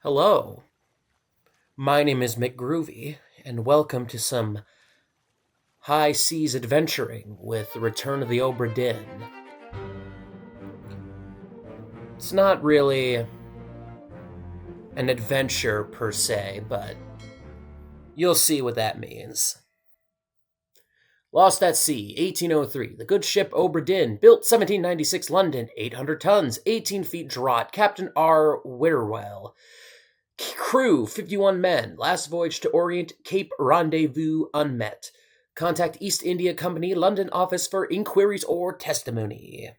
Hello, my name is McGroovy, and welcome to some high seas adventuring with the Return of the Obra Dinn. It's not really an adventure per se, but you'll see what that means. Lost at sea, 1803. The good ship Obra Dinn, built 1796 London, 800 tons, 18 feet draught, Captain R. Witterwell. Crew, 51 men. Last voyage to Orient, Cape Rendezvous unmet. Contact East India Company, London office for inquiries or testimony.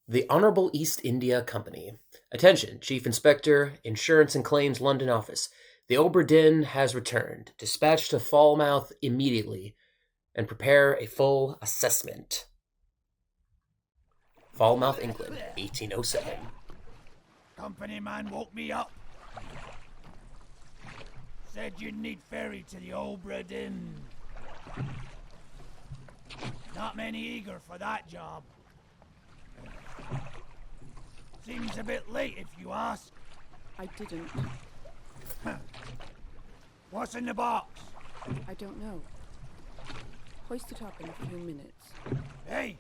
The Honorable East India Company. Attention, Chief Inspector, Insurance and Claims, London office. The Obra Dinn has returned. Dispatch to Falmouth immediately and prepare a full assessment. Falmouth, England, 1807. Company man woke me up. Said you'd need ferry to the Obra Dinn. Not many eager for that job. Seems a bit late if you ask. I didn't. What's in the box? I don't know. Hoist it up in a few minutes. Hey!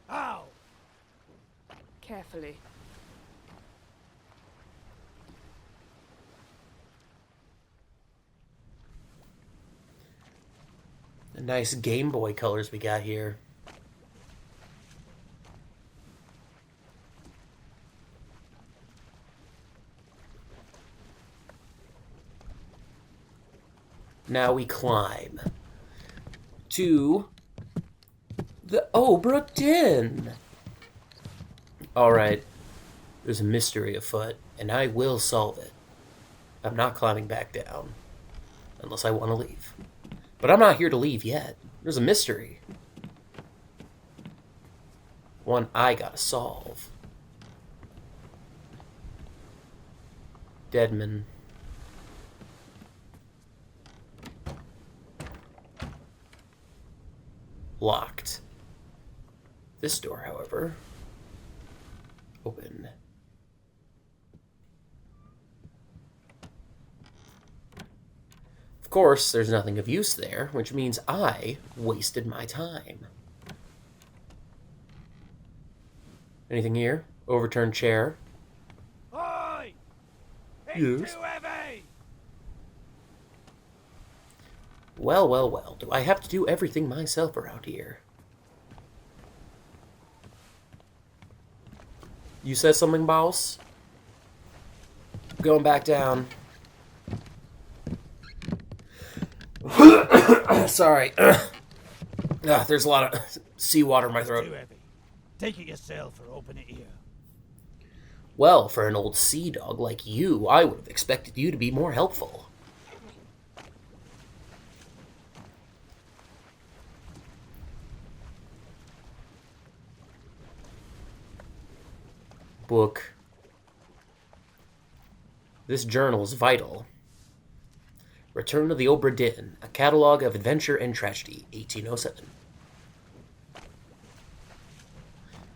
How? Carefully. The nice Game Boy colors we got here. Now we climb to the Obra Dinn. Alright, there's a mystery afoot, and I will solve it. I'm not climbing back down, unless I want to leave. But I'm not here to leave yet. There's a mystery. One I gotta solve. Deadman. Locked. This door, however, open. Of course, there's nothing of use there, which means I wasted my time. Anything here? Overturned chair. Oi! Yes. It's too heavy! Well, well, well. Do I have to do everything myself around here? You said something, boss? Going back down. Sorry. There's a lot of seawater in my throat. Too heavy. Take it yourself or open it here. Well, for an old sea dog like you, I would have expected you to be more helpful. Book. This journal is vital. Return of the Obra Dinn, a catalogue of adventure and tragedy, 1807.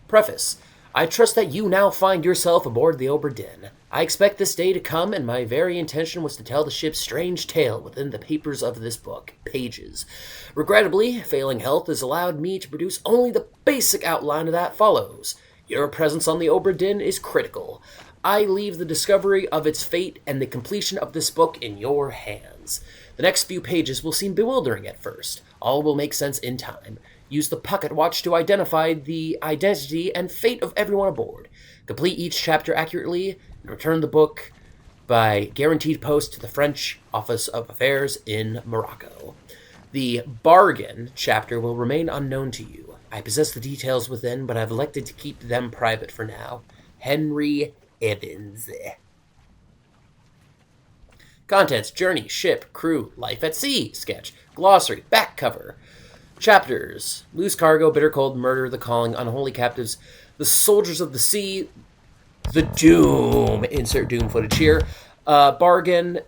Preface. I trust that you now find yourself aboard the Obra Dinn. I expect this day to come, and my very intention was to tell the ship's strange tale within the papers of this book, pages. Regrettably, failing health has allowed me to produce only the basic outline of that follows. Your presence on the Obra Dinn is critical. I leave the discovery of its fate and the completion of this book in your hands. The next few pages will seem bewildering at first. All will make sense in time. Use the pocket watch to identify the identity and fate of everyone aboard. Complete each chapter accurately and return the book by guaranteed post to the French Office of Affairs in Morocco. The bargain chapter will remain unknown to you. I possess the details within, but I've elected to keep them private for now. Henry Evans. Contents: journey, ship, crew, life at sea, sketch, glossary, back cover. Chapters: loose cargo, bitter cold, murder, the calling, unholy captives, the soldiers of the sea, the doom, insert doom footage here, bargain,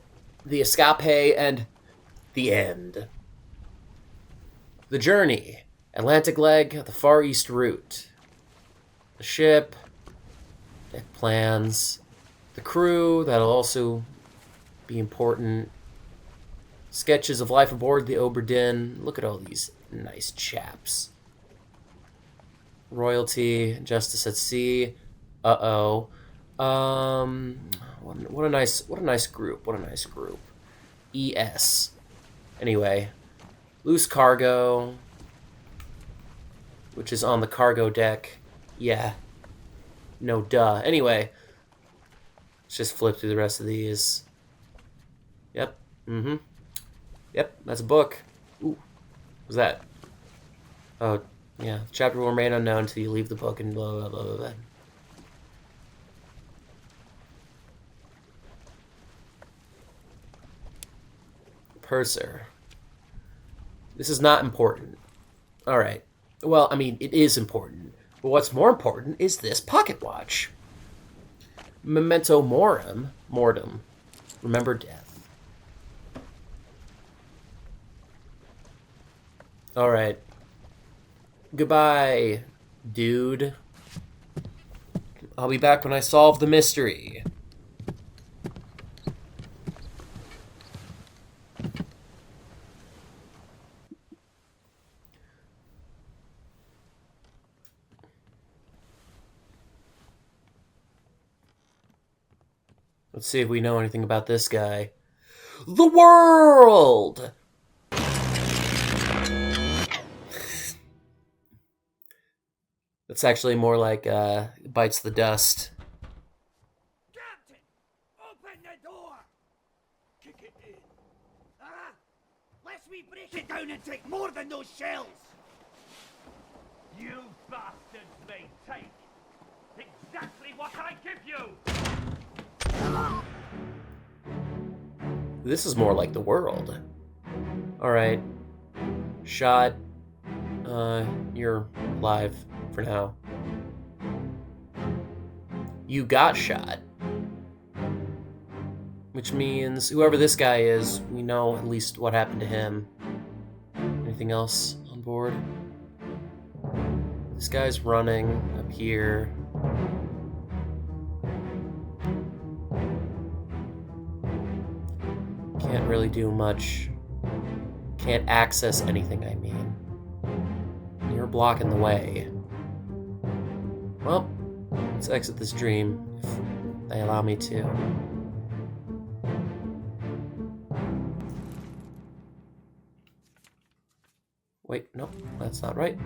the escape, and the end. The journey: Atlantic leg, the Far East route. The ship, plans. The crew, that'll also be important. Sketches of life aboard the Obra Dinn. Look at all these nice chaps. Royalty, justice at sea. Uh-oh. What a nice group. What a nice group. ES. Anyway, loose cargo, which is on the cargo deck. Yeah. No duh. Anyway, let's just flip through the rest of these. Yep. Mm-hmm. Yep, that's a book. Ooh. What's that? Oh, yeah. The chapter will remain unknown until you leave the book and blah, blah, blah, blah, blah. Purser. This is not important. Alright. Well, I mean, it is important. But what's more important is this pocket watch. Memento mortem. Remember death. Alright. Goodbye, dude. I'll be back when I solve the mystery. Let's see if we know anything about this guy. The world! That's actually more like bites the dust. Captain, open the door. Kick it in. Ah, lest we break it down and take more than those shells. You bastards may take exactly what I give you! This is more like the world. Alright. Shot. You're alive for now. You got shot. Which means whoever this guy is, we know at least what happened to him. Anything else on board? This guy's running up here. Can't really do much. Can't access anything, I mean. You're blocking the way. Well, let's exit this dream, if they allow me to. Wait, nope, that's not right.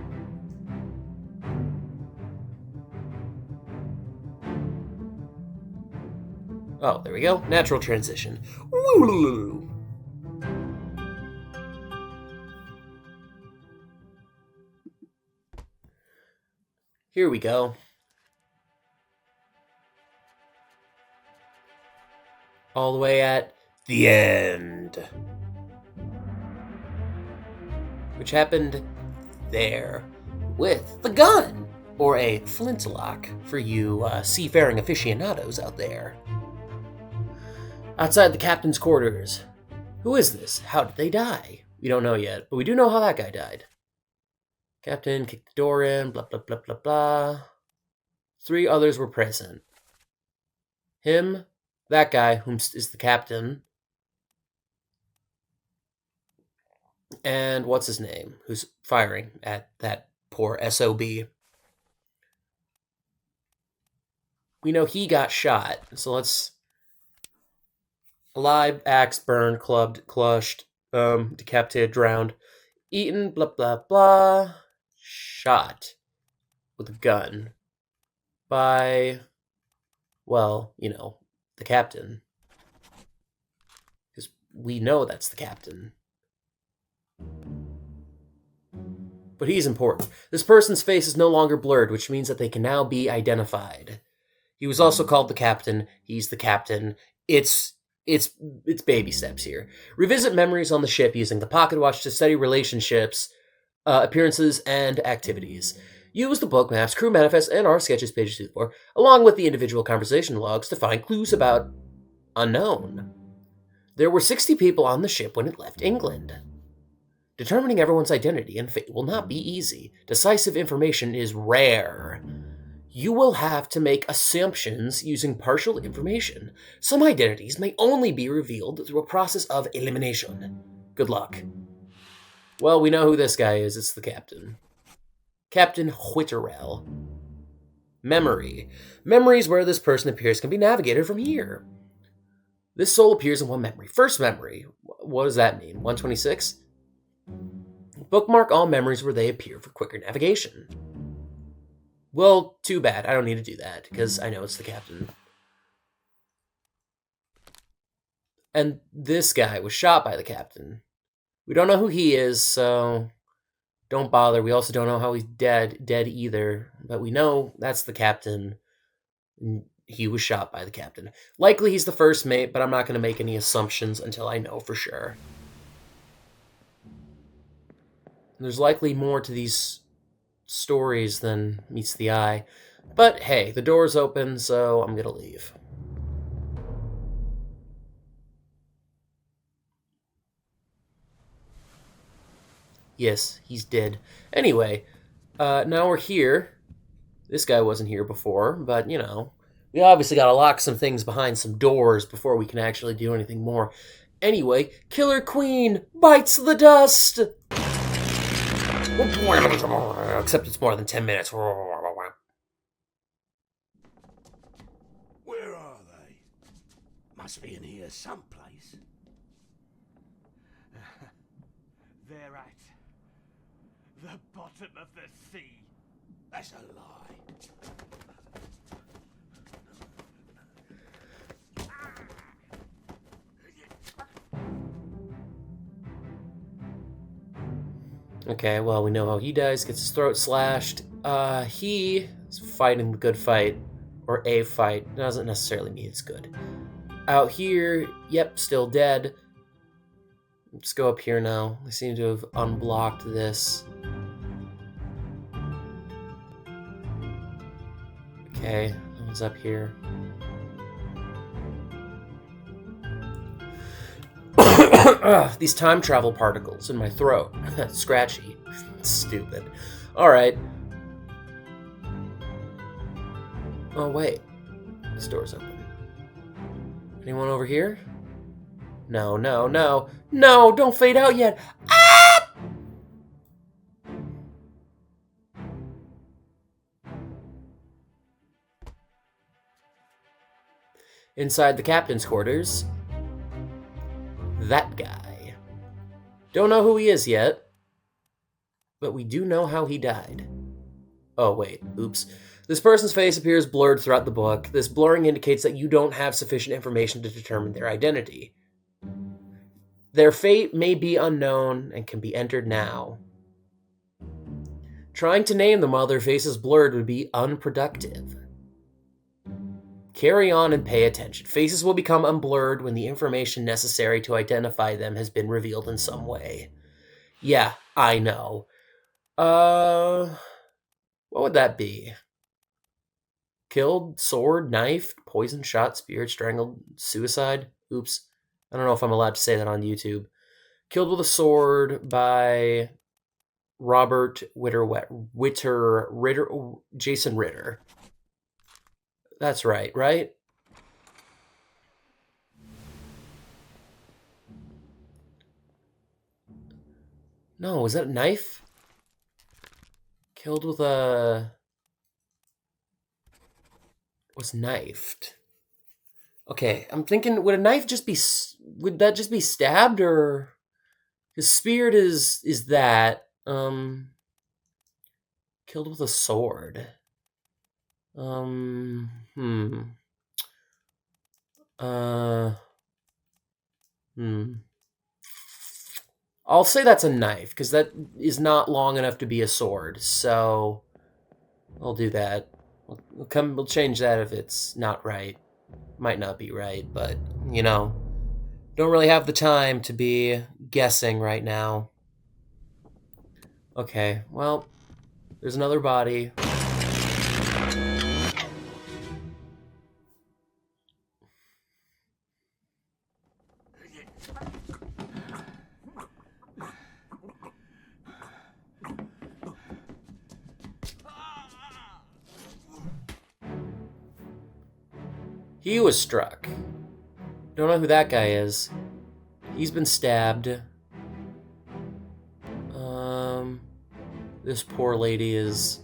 Oh, there we go. Natural transition. Woo! Here we go. All the way at the end. Which happened there with the gun, or a flintlock for you seafaring aficionados out there. Outside the captain's quarters. Who is this? How did they die? We don't know yet, but we do know how that guy died. Captain kicked the door in, blah, blah, blah, blah, blah. 3 others were present. Him, that guy, whom is the captain, and what's his name, who's firing at that poor SOB. We know he got shot, so let's... Alive, axed, burned, clubbed, clushed, decapitated, drowned, eaten, blah, blah, blah, shot with a gun by, well, you know, the captain. Because we know that's the captain. But he's important. This person's face is no longer blurred, which means that they can now be identified. He was also called the captain. He's the captain. It's baby steps here. Revisit memories on the ship using the pocket watch to study relationships, appearances, and activities. Use the book maps, crew manifests, and our sketches pages 2 to 4, along with the individual conversation logs to find clues about unknown. There were 60 people on the ship when it left England. Determining everyone's identity and fate will not be easy. Decisive information is rare. You will have to make assumptions using partial information. Some identities may only be revealed through a process of elimination. Good luck. Well, we know who this guy is. It's the captain. Captain Whitterell. Memory. Memories where this person appears can be navigated from here. This soul appears in one memory. First memory. What does that mean? 126? Bookmark all memories where they appear for quicker navigation. Well, too bad. I don't need to do that, because I know it's the captain. And this guy was shot by the captain. We don't know who he is, so don't bother. We also don't know how he's dead either. But we know that's the captain. He was shot by the captain. Likely he's the first mate, but I'm not going to make any assumptions until I know for sure. There's likely more to these stories than meets the eye. But hey, the door's open, so I'm going to leave. Yes, he's dead. Anyway, now we're here. This guy wasn't here before, but, you know, we obviously got to lock some things behind some doors before we can actually do anything more. Anyway, Killer Queen bites the dust! Except it's more than 10 minutes. Where are they? Must be in here someplace. They're at the bottom of the sea. That's a lie. Okay, well, we know how he dies, gets his throat slashed. He is fighting the good fight, or a fight. Doesn't necessarily mean it's good. Out here, yep, still dead. Let's go up here now. I seem to have unblocked this. Okay, no one's up here. These time travel particles in my throat. Scratchy. Stupid. Alright. Oh, wait. This door's open. Anyone over here? No, no, no. No, don't fade out yet. Ah! Inside the captain's quarters, that guy. Don't know who he is yet, but we do know how he died. Oh, wait. Oops. This person's face appears blurred throughout the book. This blurring indicates that you don't have sufficient information to determine their identity. Their fate may be unknown and can be entered now. Trying to name them while their face is blurred would be unproductive. Carry on and pay attention. Faces will become unblurred when the information necessary to identify them has been revealed in some way. Yeah, I know. What would that be? Killed, sword, knife, poison, shot, speared, strangled, suicide? Oops. I don't know if I'm allowed to say that on YouTube. Killed with a sword by Robert Jason Ritter. That's right? No, was that a knife? Killed with a... was knifed. Okay, I'm thinking, would a knife just be... would that just be stabbed, or... His speared is that. Killed with a sword. I'll say that's a knife, because that is not long enough to be a sword, so I'll do that. We'll change that if it's not right. Might not be right, but, you know, don't really have the time to be guessing right now. Okay, well, there's another body. He was struck. Don't know who that guy is. He's been stabbed. This poor lady is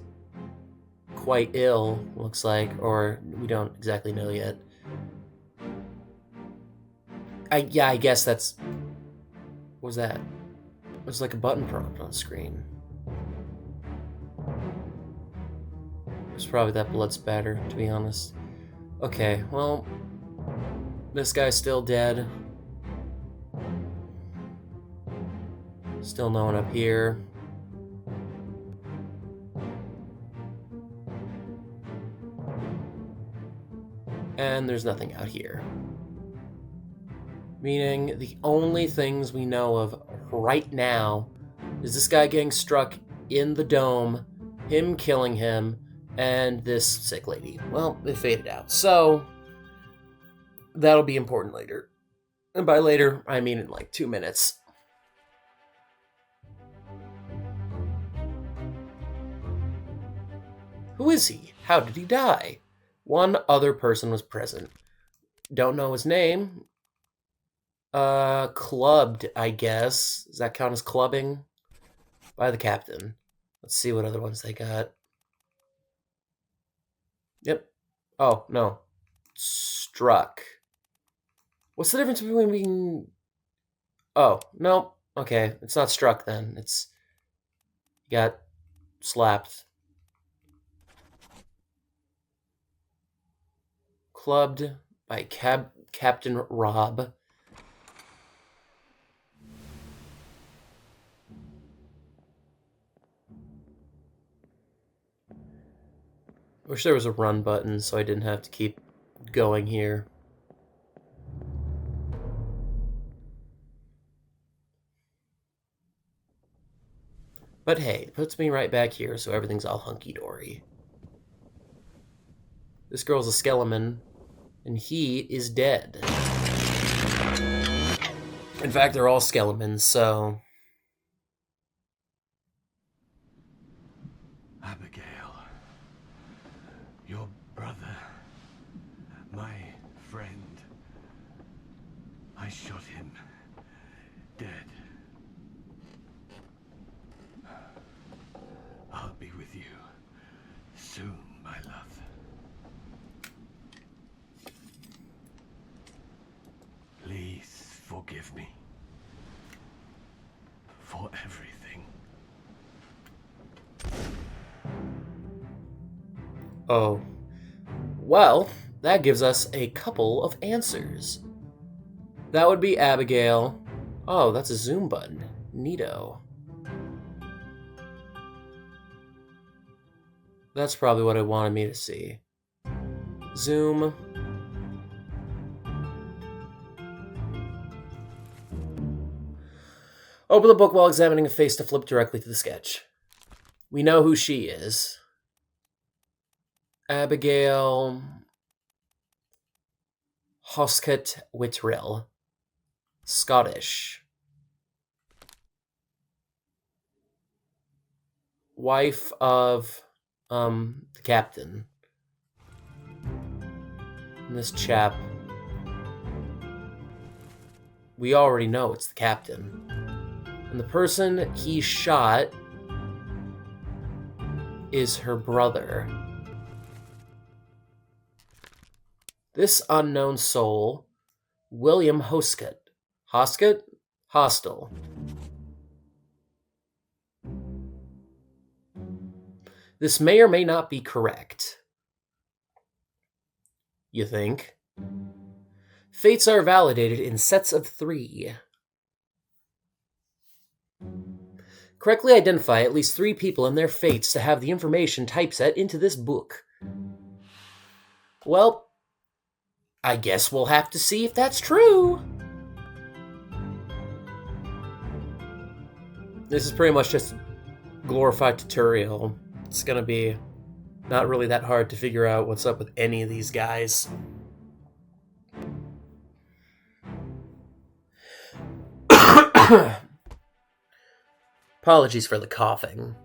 quite ill, looks like, or we don't exactly know yet. I guess that's... What was that? It was like a button prompt on the screen. It's probably that blood spatter, to be honest. Okay, well... This guy's still dead. Still no one up here. And there's nothing out here. Meaning the only things we know of right now is this guy getting struck in the dome, him killing him, and this sick lady. Well, it faded out. So, that'll be important later. And by later, I mean in like 2 minutes. Who is he? How did he die? One other person was present. Don't know his name. Clubbed, I guess. Does that count as clubbing? By the captain. Let's see what other ones they got. Yep. Oh, no. Struck. What's the difference between being... Oh, no. Okay, it's not struck then. It's... Got slapped. Clubbed by Captain Rob. Wish there was a run button so I didn't have to keep going here. But hey, it puts me right back here so everything's all hunky-dory. This girl's a skeleton, and he is dead. In fact, they're all skeletons, so... Abigail, your brother, my friend, I shot him dead. I'll be with you soon, my love. Please forgive me for everything. Oh. Well, that gives us a couple of answers. That would be Abigail. Oh, that's a zoom button. Neato. That's probably what it wanted me to see. Zoom. Open the book while examining a face to flip directly to the sketch. We know who she is. Abigail Hoskett Whitrill. Scottish. Wife of the captain. And this chap, we already know it's the captain. And the person he shot is her brother. This unknown soul, William Hoskett. Hoskett? Hostile. This may or may not be correct. You think? Fates are validated in sets of 3. Correctly identify at least 3 people and their fates to have the information typeset into this book. Well, I guess we'll have to see if that's true. This is pretty much just a glorified tutorial. It's gonna be not really that hard to figure out what's up with any of these guys. Apologies for the coughing.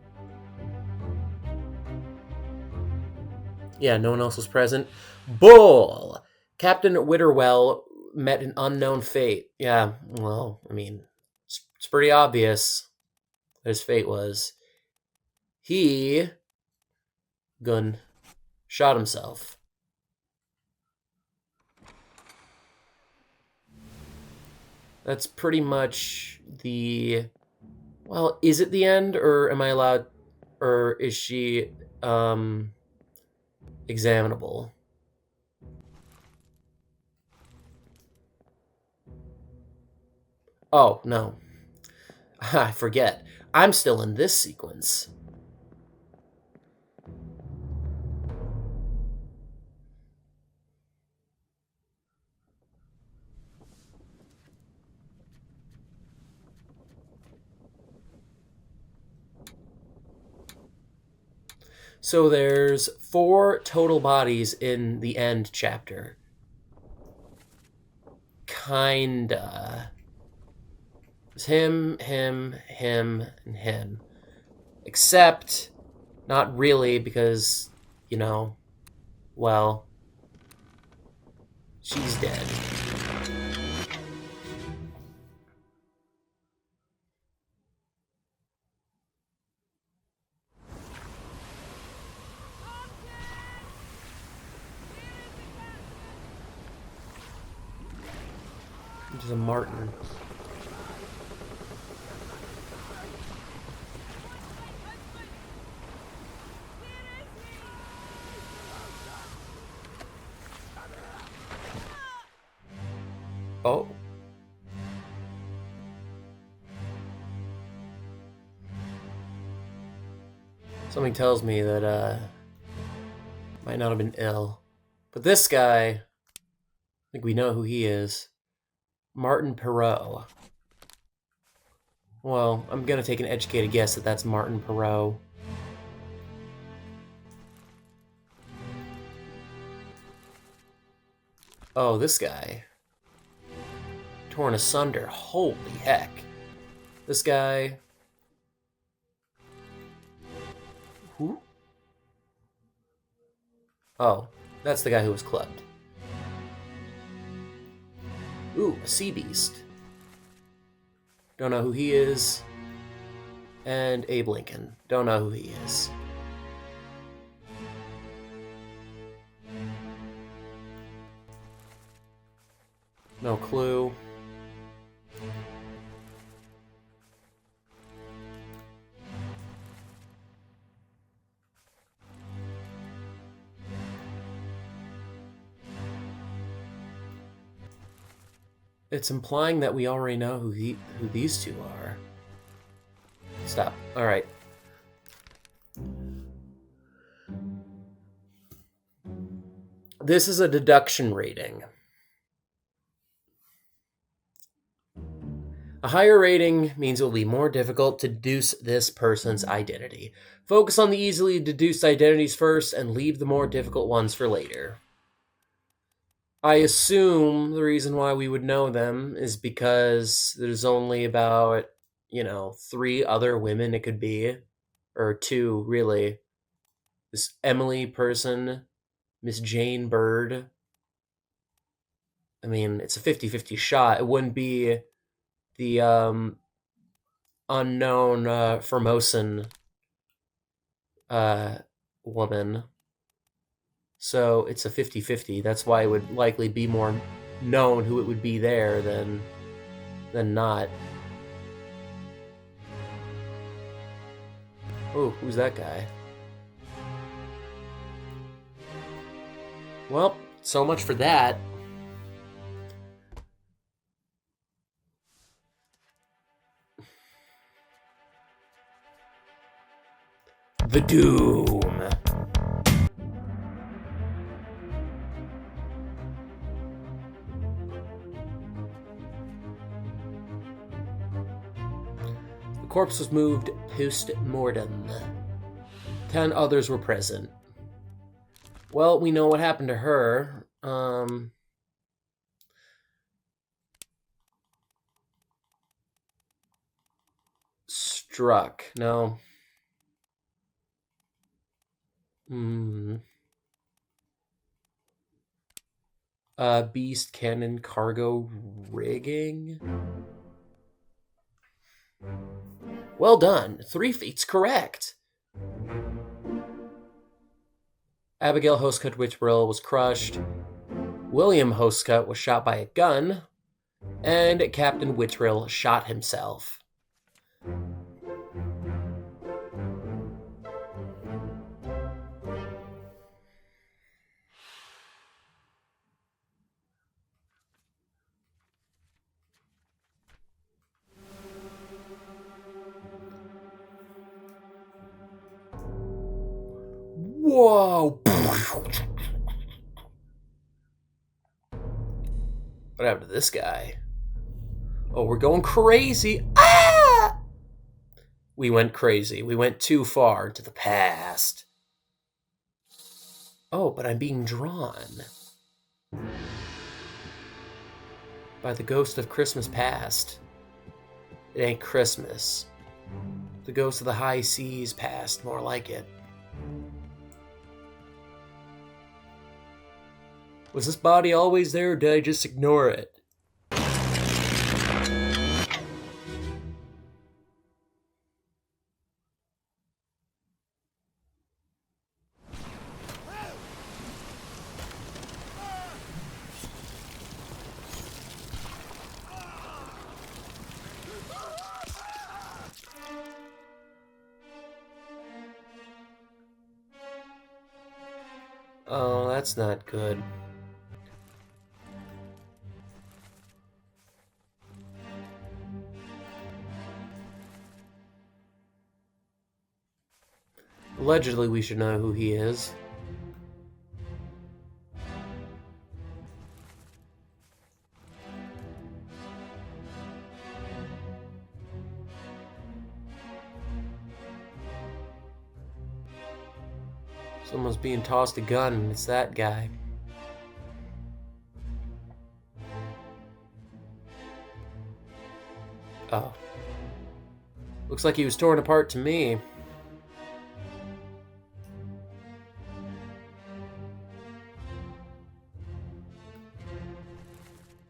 Yeah, no one else was present. Bull! Captain Witterwell met an unknown fate. Yeah, well, I mean, it's pretty obvious what his fate was. He, Gun, shot himself. That's pretty much the... Well, is it the end, or am I allowed... Or is she, examinable? Oh, no. I forget. I'm still in this sequence. So there's 4 total bodies in the end chapter. Kinda. It's him, and him. Except, not really, because, you know, well, she's dead. Which is a Martin. Oh. Something tells me that, might not have been ill. But this guy, I think we know who he is. Martin Perot. Well, I'm gonna take an educated guess that that's Martin Perot. Oh, this guy. Torn asunder. Holy heck. This guy... Who? Oh, that's the guy who was clubbed. Ooh, a sea beast. Don't know who he is. And Abe Lincoln. Don't know who he is. No clue. It's implying that we already know who these two are. Stop. All right. This is a deduction rating. A higher rating means it will be more difficult to deduce this person's identity. Focus on the easily deduced identities first and leave the more difficult ones for later. I assume the reason why we would know them is because there's only about, 3 other women it could be. Or 2, really. This Emily person, Miss Jane Bird. I mean, it's a 50-50 shot. It wouldn't be the unknown Formosan woman. So it's a 50-50. That's why it would likely be more known who it would be there than not. Oh, who's that guy? Well, so much for that. The Doom. The corpse was moved post-mortem. 10 others were present. Well, we know what happened to her. Struck. No. Beast cannon cargo rigging. Well done. 3 feet's correct. Abigail Hostcut Whitbrill was crushed. William Hostcut was shot by a gun. And Captain Whitbrill shot himself. Whoa! What happened to this guy? Oh, we're going crazy. Ah! We went crazy. We went too far into the past. Oh, but I'm being drawn by the ghost of Christmas past. It ain't Christmas. The ghost of the high seas past, more like it. Was this body always there, or did I just ignore it? Oh, that's not good. Allegedly, we should know who he is. Someone's being tossed a gun, and it's that guy. Oh. Looks like he was torn apart to me.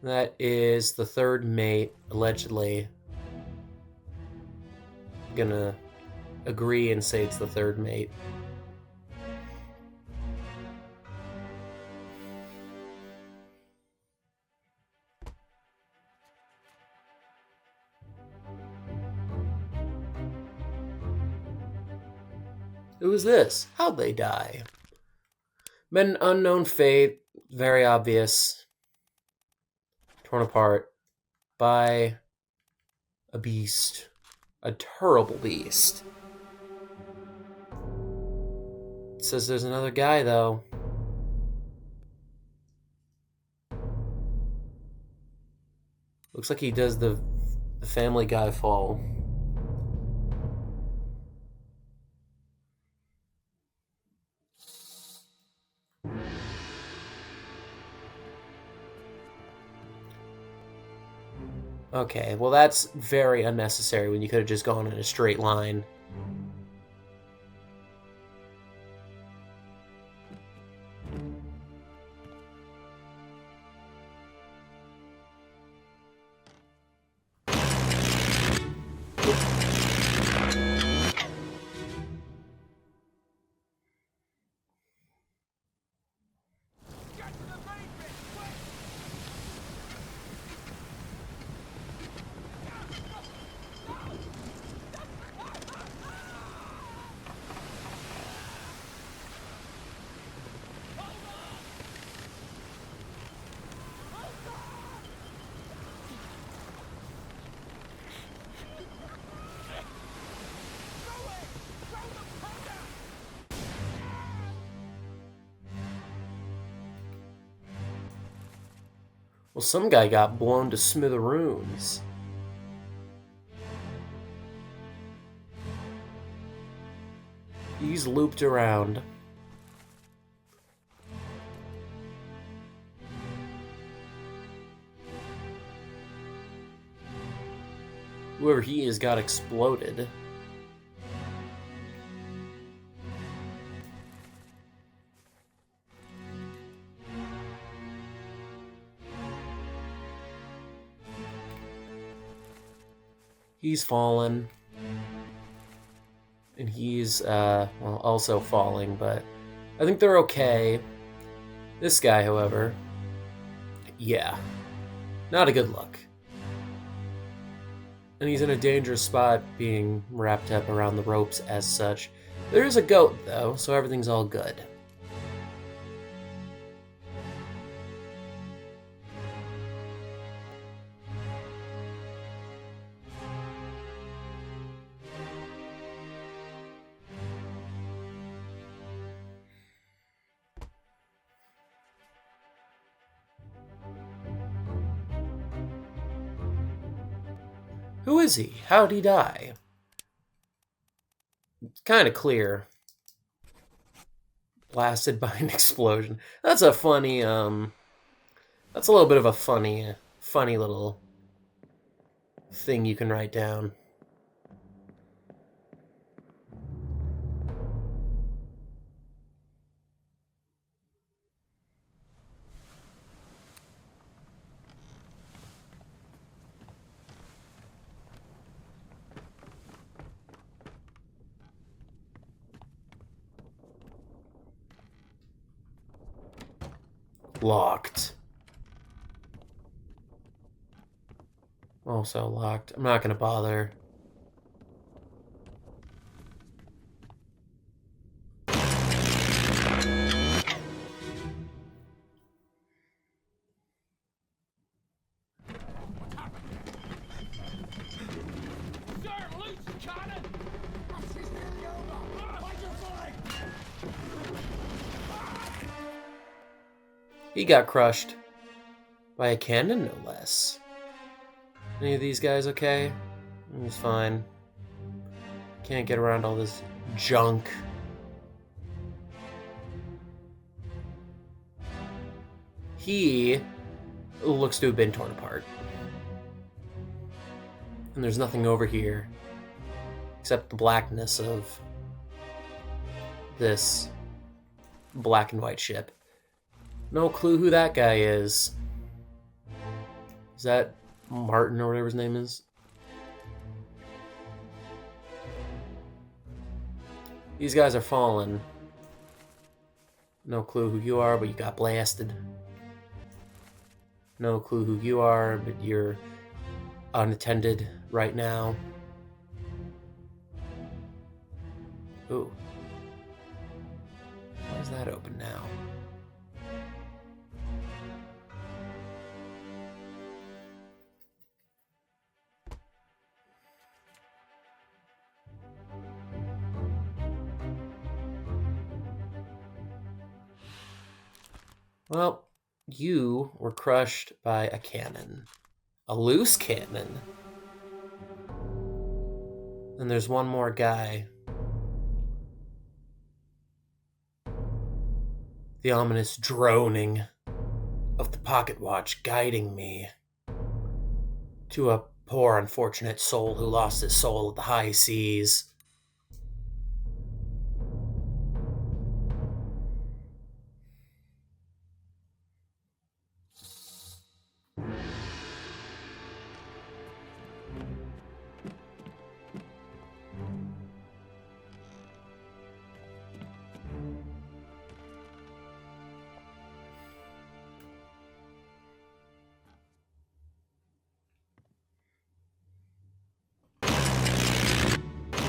That is the third mate, allegedly. I'm gonna agree and say it's the third mate. Who is this? How'd they die? Men unknown fate, very obvious. Torn apart by a beast. A terrible beast. It says there's another guy, though. Looks like he does the Family Guy fall. Okay, well that's very unnecessary when you could have just gone in a straight line. Well, some guy got blown to smithereens. He's looped around. Whoever he is got exploded. He's fallen. And he's, well, also falling, but I think they're okay. This guy, however, yeah, not a good look. And he's in a dangerous spot being wrapped up around the ropes as such. There is a goat, though, so everything's all good. Who is he? How'd he die? It's kind of clear. Blasted by an explosion. That's a funny, that's a little bit of a funny little thing you can write down. Locked. Also locked. I'm not gonna bother. He got crushed by a cannon, no less. Any of these guys okay? He's fine. Can't get around all this junk. He looks to have been torn apart. And there's nothing over here except the blackness of this black and white ship. No clue who that guy is. Is that Martin or whatever his name is? These guys are fallen. No clue who you are, but you got blasted. No clue who you are, but you're unattended right now. Ooh. Why is that open now? Well, you were crushed by a cannon. A loose cannon. And there's one more guy. The ominous droning of the pocket watch guiding me to a poor unfortunate soul who lost his soul at the high seas.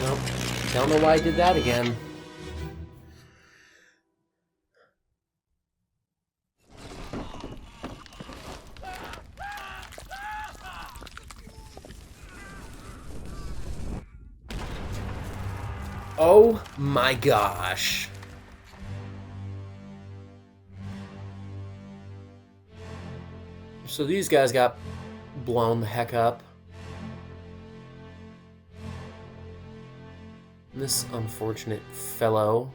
Nope. Don't know why I did that again. Oh my gosh. So these guys got blown the heck up. This unfortunate fellow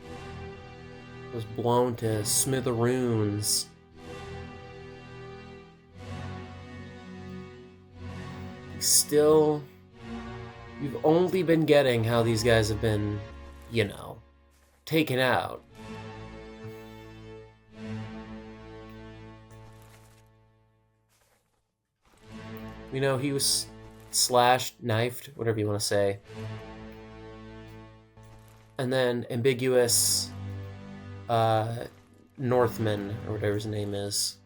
was blown to smithereens. Still, you've only been getting how these guys have been, you know, taken out. You know, he was slashed, knifed, whatever you want to say. And then ambiguous Northman, or whatever his name is.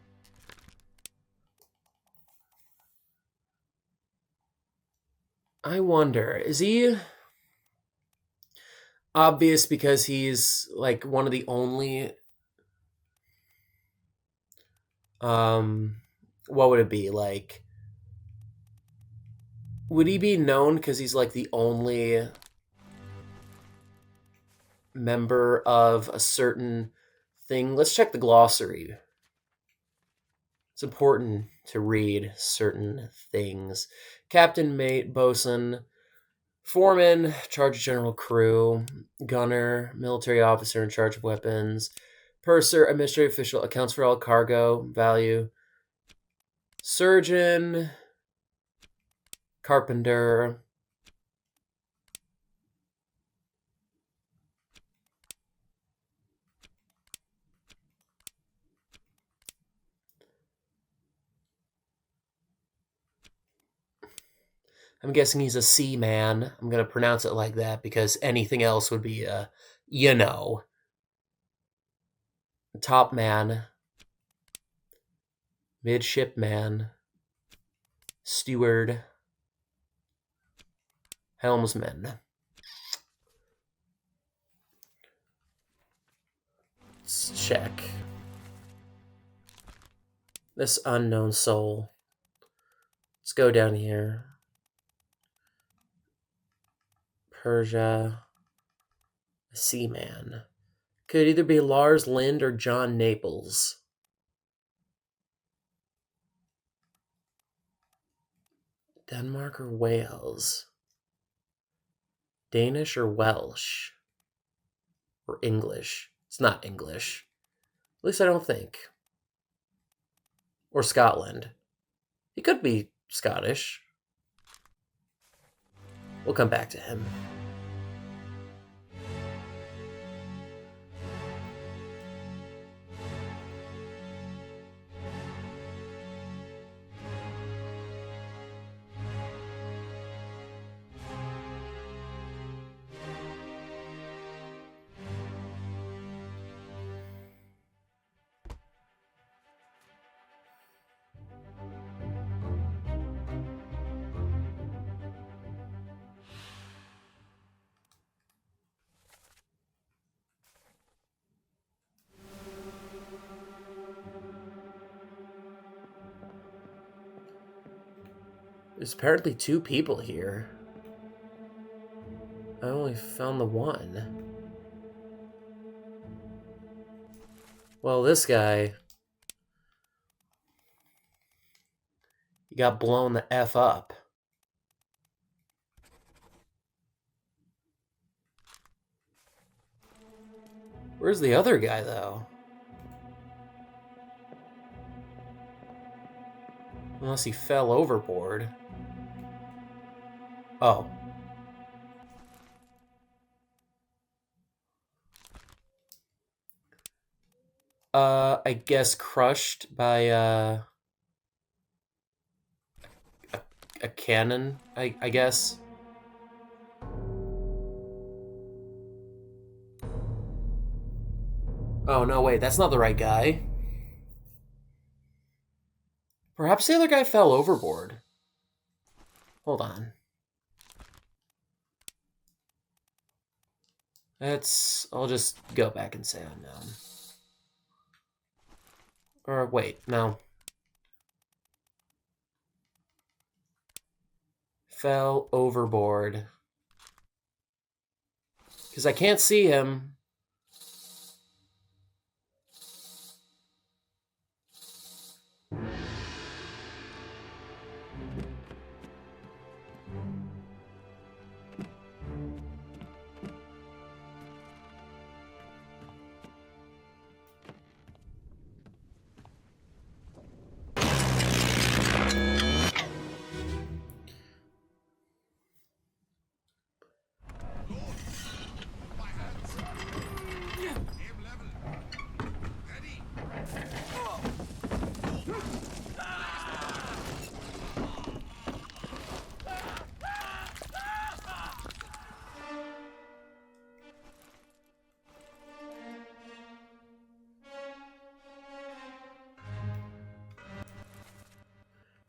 I wonder, is he obvious because he's like one of the only what would it be like, would he be known because he's like the only member of a certain thing? Let's check the glossary. It's important to read certain things. Captain, mate, bosun, foreman, charge of general crew, gunner, military officer in charge of weapons, purser, administrative official, accounts for all cargo, value, surgeon, carpenter, I'm guessing he's a seaman. I'm going to pronounce it like that because anything else would be a, top man, midshipman, steward, helmsman. Let's check. This unknown soul. Let's go down here. Persia, a seaman. Could either be Lars Lind or John Naples. Denmark or Wales? Danish or Welsh? Or English? It's not English. At least I don't think. Or Scotland. He could be Scottish. We'll come back to him. There's apparently 2 people here. I only found the one. Well, this guy... he got blown the F up. Where's the other guy, though? Unless he fell overboard. Oh. I guess crushed by, a cannon, I guess. Oh, no, wait, that's not the right guy. Perhaps the other guy fell overboard. Hold on. I'll just go back and say unknown. Or wait, no. Fell overboard. Because I can't see him.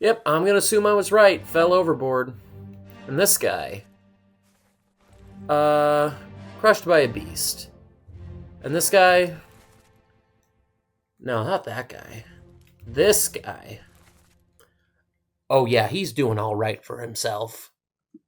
Yep, I'm gonna assume I was right. Fell overboard. And this guy. Crushed by a beast. And this guy. No, not that guy. This guy. Oh, yeah, he's doing all right for himself.